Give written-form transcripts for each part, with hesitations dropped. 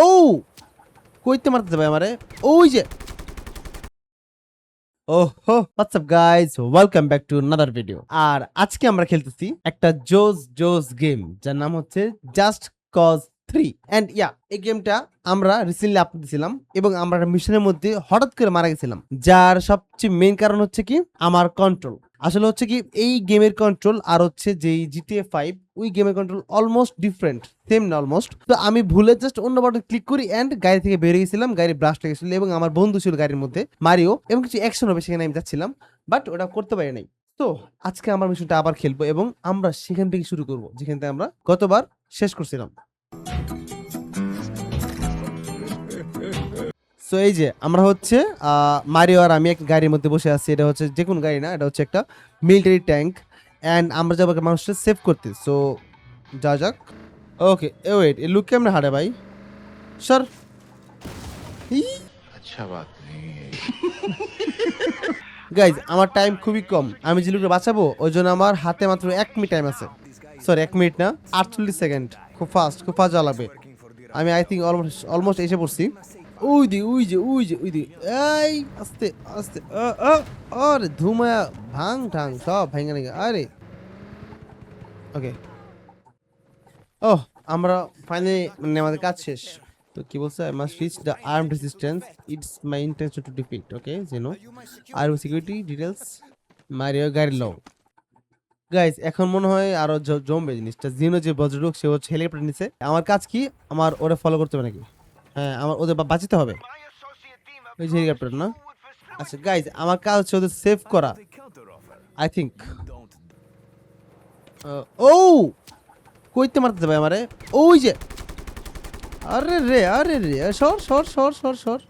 ও কইতে মারতে ভাই আমারে ওই যে ওহো what's guys welcome back to another video. আর আজকে আমরা খেলতেছি একটা জোস জোস গেম যার নাম হচ্ছে জাস্ট কজ 3 এন্ড এই গেমটা আমরা রিসেন্টলি আপলোড দিয়েছিলাম এবং আমরা একটা মিশনের মধ্যে হঠাৎ করে মারা গেছিলাম, যার সবচেয়ে মেইন কারণ হচ্ছে কি আমার কন্ট্রোল। আসলে হচ্ছে কি এই গেমের কন্ট্রোল আর হচ্ছে যে জিটিএ 5 ওই গেমের কন্ট্রোল অলমোস্ট ডিফারেন্ট, সেম না অলমোস্ট। তো আমি ভুলে জাস্ট অন্য বাটন ক্লিক করি এন্ড গাড়ি থেকে বেরিয়ে গেছিলাম, গাড়ি ব্রাস্ট হয়ে গেছিল এবং আমার বন্ধু ছিল গাড়ির মধ্যে মারিও, এবং কিছু অ্যাকশন হবে সেখানে আমি যাচ্ছিলাম, বাট ওটা করতে পারি নাই। তো আজকে আমরা মিশনটা আবার খেলবো এবং আমরা সেখান থেকে শুরু করব যেখান থেকে আমরা গতবার শেষ করছিলাম। সো এই যে আমরা হচ্ছে মারিও আর আমি এক গাড়ির মধ্যে বসে আছি। এটা হচ্ছে যে কোনো গাড়ি না, এটা হচ্ছে একটা মিলিটারি ট্যাঙ্ক এন্ড আমরা যাবো একটা মানুষকে সেভ করতে। সো যা যাক। ওকে ওয়েট, এ লুক কেমনে হারে ভাই স্যার। अच्छा बात नहीं है। গাইজ আমার টাইম খুবই কম, আমি যে লুকটা বাঁচাবো ওই জন্য আমার হাতে মাত্র 1 মিনিট টাইম আছে। সরি 1 মিনিট না, 48 সেকেন্ড। খুব ফাস্ট যাওয়া লাগবে। আমি আই থিঙ্ক অলমোস্ট এসে পড়ছি। ওই যে এই আস্তে আস্তে আরে ধুমায়া ভাং ঠাং সব ভেঙে নিগে। আরে ওকে ও আমরা ফাইনালি মানে আমাদের কাজ শেষ। তো কি বলছে, I must reach the arm resistance, it's my intention to defeat. Okay জেনো আর্ম সিকিউরিটি ডিটেলস মারিও গাড়ি লও। গাইজ এখন মনে হয় আরো জমবে জিনিসটা। জিনো যে বজ্রলোক সে হচ্ছে হেলিকপ্টার নিচে। আমার কাজ কি, আমার ওরে ফলো করতে হবে নাকি? হ্যাঁ আমার ওদের বাঁচাতে হবে। ওই যে হেলিকপ্টার না? আচ্ছা গাইজ আমার কাজ হচ্ছে ওদের সেভ করা আই থিঙ্ক। ও কইতে মারতে ভাই আমারে ওই যে আরে রে সর সর সর সর সর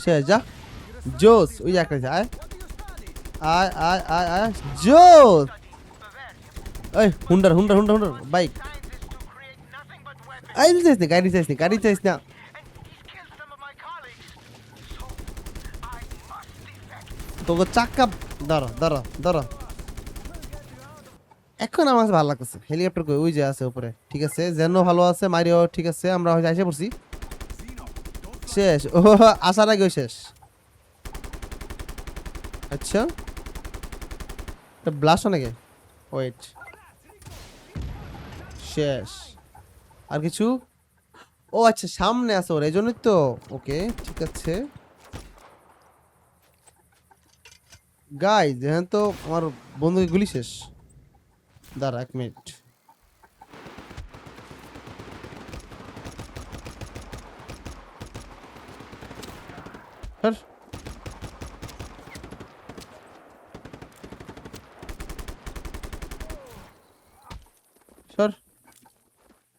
সে যা জোস ওই যে একটা আয় আয় আয় আয় আয় জোস। এই হুন্ডার বাইক। এই নিতে আসনি গাড়ি চাইস না। তোকে চাক্কা ধরো। এখন আমার কাছে ভালো লাগতেছে। হেলিকপ্টার কই? ওই যে আছে উপরে। ঠিক আছে যেন ভালো আছে, মারিও ঠিক আছে, আমরা হয়তো এসে পড়ছি। শেষ ও আসার আগে শেষ। আচ্ছা ব্লাস্ট নাকি? ওয়েট শেষ আর কিছু? ও আচ্ছা সামনে আছে ওর, এই জন্যই তো। ওকে ঠিক আছে গাইজ, হ্যাঁ তো আমার বন্ধুকে গুলি শেষ। দাঁড়া 1 মিনিট। সর সর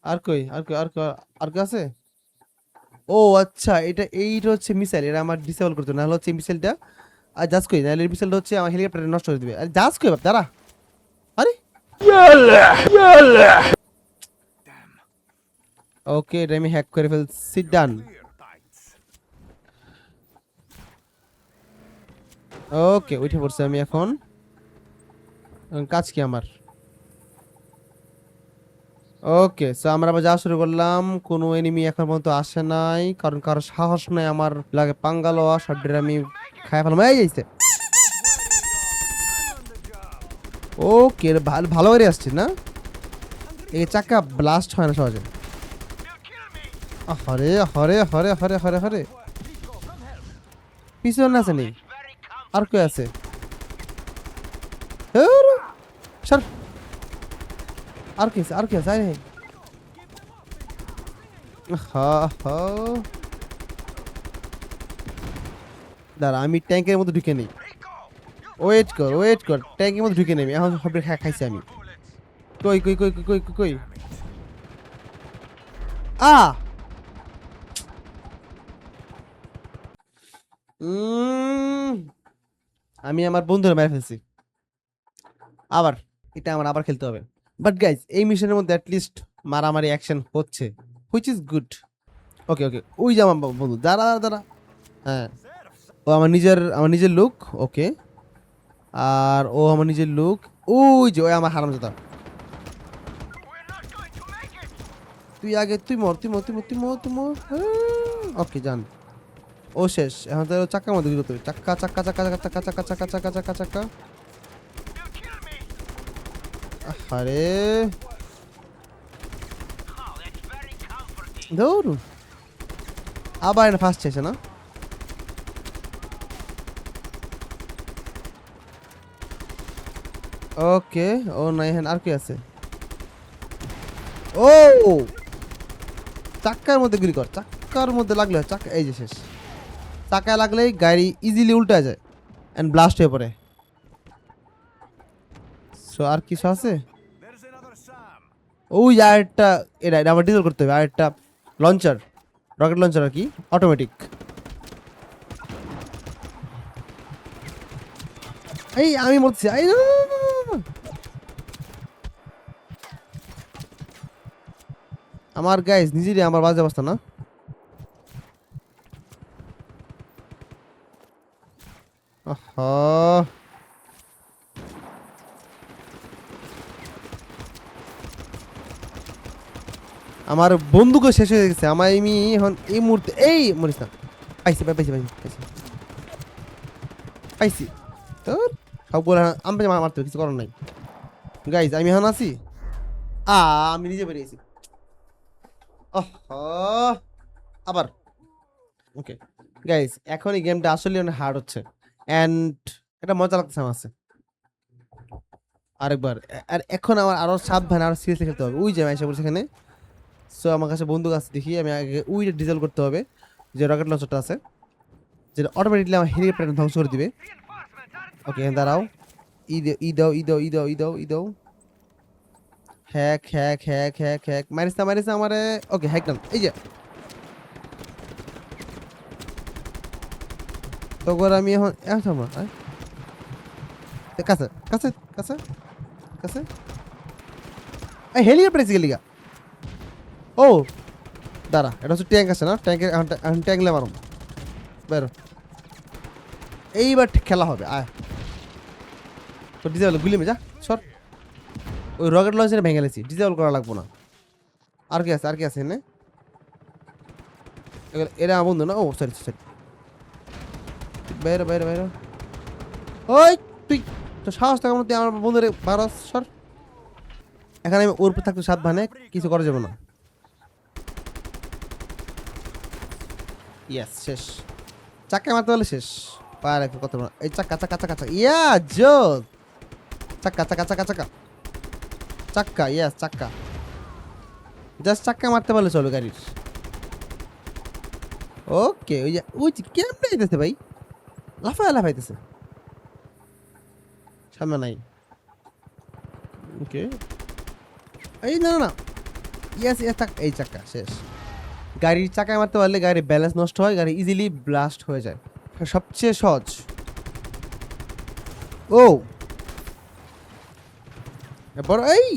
আর কই আর কে আছে? ও আচ্ছা এইটা হচ্ছে মিসাইল, এটা আমার ডিসেবল করতে, না হলে হচ্ছে মিসাইলটা আর জাস্ট কই, নাহলে মিসাইলটা হচ্ছে আমার হেলিকপ্টার নষ্ট করে দিবে। আর জাস্ট কই বাপ দাঁড়া। আরে ওকে এটা আমি হ্যাক করে ফেলছি। ডান। ওকে উঠে পড়ছি আমি এখন। কাজ কি আমার? ওকে সো আমরা আবার যাওয়া শুরু করলাম। কোনো এনিমি এখন পর্যন্ত আসে নাই, কারণ কারো সাহস নাই আমার লাগে পাঙ্গা লওয়া। সবটা আমি খাই ফেলাম। এই যাইছে। ওকে ভালো করে আসছে না, এই চাকা ব্লাস্ট হয় না সহজে। হরে হরে হরে হরে হরে হরে পিছনে আছে নেই, আর কে আছে? সর আর কি আছে আরে হা হা দাঁড়া আমি ট্যাঙ্কের মধ্যে ঢুকে নেই। ওয়েট কর ট্যাঙ্কের মধ্যে ঢুকে নেই। এখন সব খাইছি আমি। কই আ আমি আমার বন্ধুরা মেরে ফেলছি। আবার এটা আমার আবার খেলতে হবে। বাট গাইজ এই মিশনের মধ্যে অ্যাটলিস্ট মারামারি অ্যাকশন হচ্ছে, হুইচ ইজ গুড। ওকে ওই যে আমার বন্ধু দাঁড়া। হ্যাঁ ও আমার নিজের লুক। ওকে আর ও আমার নিজের লুক। ওই যে ওই আমার হারামজাদা। তুই আগে তুই মর তুই মর তুই মর তুই মর তুই মর ওকে জান ও শেষ এখন তো চাক্কার মধ্যে দিল তুই চাক্কা চাক্কা চাক্কা চাক্কা চাক্কা চাক্কা চাক্কা চাক্কা চাক্কা আরে দৌড় আবার এটা ফার্স্ট শেষে না ওকে ও নাই হ্যাঁ আর কি আছে ও চাক্কার মধ্যে গুলি কর চাক্কার মধ্যে লাগলে চাক্কা এই যে শেষ চাকায় লাগলেই গাড়ি ইজিলি উল্টা যায় এন্ড ব্লাস্ট হয়ে পড়ে সো আর কিছু আছে ওই আরেকটা এটা আবার ডিজেল করতে হবে আরেকটা লঞ্চার রকেট লঞ্চার আর কি অটোমেটিক এই আমি মরছি এই আমার গাইস নিজেরই আমার বাজে অবস্থা না আমার বন্দুকও শেষ হয়ে গেছে আমি এখন এই মুহূর্তে এই মরিস না পাইছি পাইছি পাইছি পাইছি পাইছি তোর সবগুলো আমি মারতে কিছু করার নাই গাইস আমি এখন আছি আমি নিজে বেরিয়েছি আবার ওকে গাইস এখন এই গেমটা আসলে অনেক হার্ড হচ্ছে এন্ড এটা মজা লাগতেছে আমার কাছে আরেকবার আর এখন আমার আরো সাবধান আরো সিরিয়াসলি খেলতে হবে ওই যে আমি এসে বলছি এখানে সো আমার কাছে বন্দুক আছে দেখি আমি আগে উইটা ডিজেল করতে হবে যে রকেট লঞ্চারটা আছে যেটা অটোমেটিকলি আমার হেলিকপ্টার ধ্বংস করে দিবে ওকে দাঁড়াও ই দাও hack hack hack hack hack মারিস না আমারে ওকে হ্যাক ডান এই যে তখন আমি এখন থামা কাছে কাছে কাছে কাছে এই হেলিকপ্টার এসে গেলি গা ও দাঁড়া এটা হচ্ছে ট্যাঙ্ক আছে না ট্যাঙ্কের ট্যাঙ্কলে মারুন বেরো এইবার খেলা হবে আয় তো ডিজেবল গুলি মে যা সর ওই রকেট লঞ্চারে ভেঙে গেছি ডিজেবল করা লাগবো না আর কি আছে এনে এরা বন্ধু না ও সরি বাইরে ওই তুই তো সাহস থাকার মধ্যে আমার বন্ধুরে বারো সর এখানে আমি ওর উপর থাকতে সাবধানে কিছু করা যাবে না ইয়েস শেষ চাক্কা মারতে বলে শেষ পার একটু কত এই চাক্কা ইয়া জোস চাক্কা ইয়েস চাক্কা জাস্ট চাক্কা মারতে পারলে চলো গাড়ির ওকে ওই কেমন আইতেছে ভাই লাফাইতেছে সামনে নাই ওকে এই না ইয়েস এই চাক্কা শেষ গাড়ির চাকায় মারতে পারলে গাড়ির ব্যালেন্স নষ্ট হয় গাড়ি ইজিলি ব্লাস্ট হয়ে যায় সবচেয়ে সহজ ও এরপর এই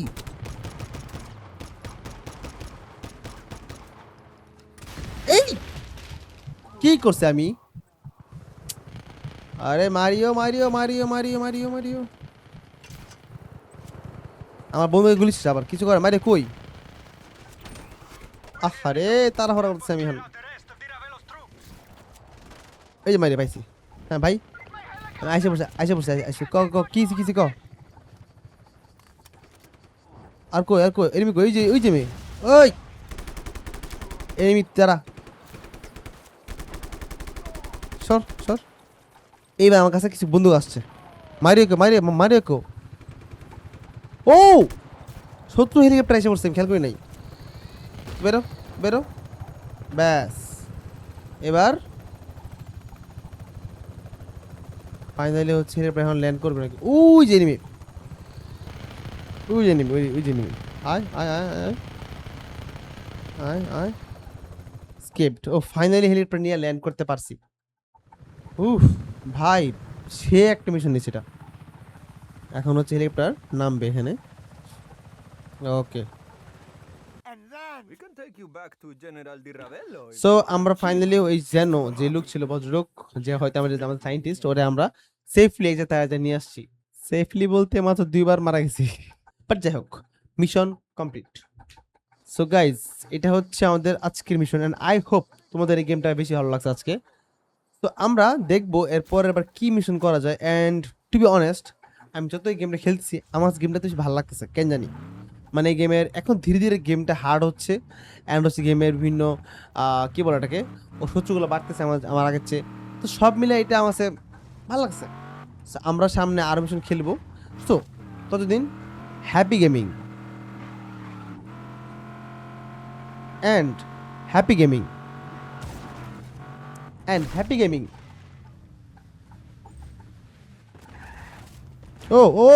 কি করছে আমি আরে মারিও আমার বন্ধু গুলি আবার কিছু করে মারে কই আরে তাড়াহুড়া করতেছে আমি এখন এই যে মারি পাইছি হ্যাঁ ভাই আইসে বসে ক কি ক আর কই এনিমি কই ওই যে মেয়ে ওই এনিমি তারা সর এইবার আমার কাছে কিছু বন্দুক আসছে মারিও কেউ ও শত্রু হেলিকপ্টার এসে পড়ছে আমি খেয়াল করি নাই বেরো ব্যাস এবার ফাইনালি হচ্ছে হেলিকপ্টার এখন ল্যান্ড করবে নাকি ওই যে এনিমি আয় স্কেপড ও ফাইনালি হেলিকপ্টার নিয়ে ল্যান্ড করতে পারছি উফ ভাই সে একটা মিশন নিচ্ছে এটা এখন হচ্ছে হেলিকপ্টার নামবে এখানে ওকে সো আমরা ফাইনালি ওই যে লোক ছিল ভদ্রলোক যে হয়তো আমাদের সায়েন্টিস্ট ওরে আমরা সেফলি এই যে তারা নিয়ে আসছি সেফলি বলতে মাত্র 2 বার মারা গেছি বাট যাই হোক মিশন কমপ্লিট সো গাইজ, এটা হচ্ছে আমাদের আজকের মিশন এন্ড আই হোপ তোমাদের এই গেমটা বেশি ভালো লাগছে আজকে। তো আমরা দেখবো এরপর এবার কি মিশন করা যায়। অ্যান্ড টু বি অনেস্ট, আমি যত এই গেমটা খেলছি আমার গেমটা বেশি ভালো লাগতেছে, কেন জানি। মানে এই গেমের এখন ধীরে ধীরে গেমটা হার্ড হচ্ছে, অ্যান্ড হচ্ছে গেমের বিভিন্ন কী বলে এটাকে, ও শত্রুগুলো বাড়তেছে আমার আমার আগের চেয়ে। তো সব মিলে এটা আমার কাছে ভালো লাগছে। So, আমরা সামনে আরও মিশন খেলবো। সো ততদিন happy gaming and happy gaming and happy gaming. ও ও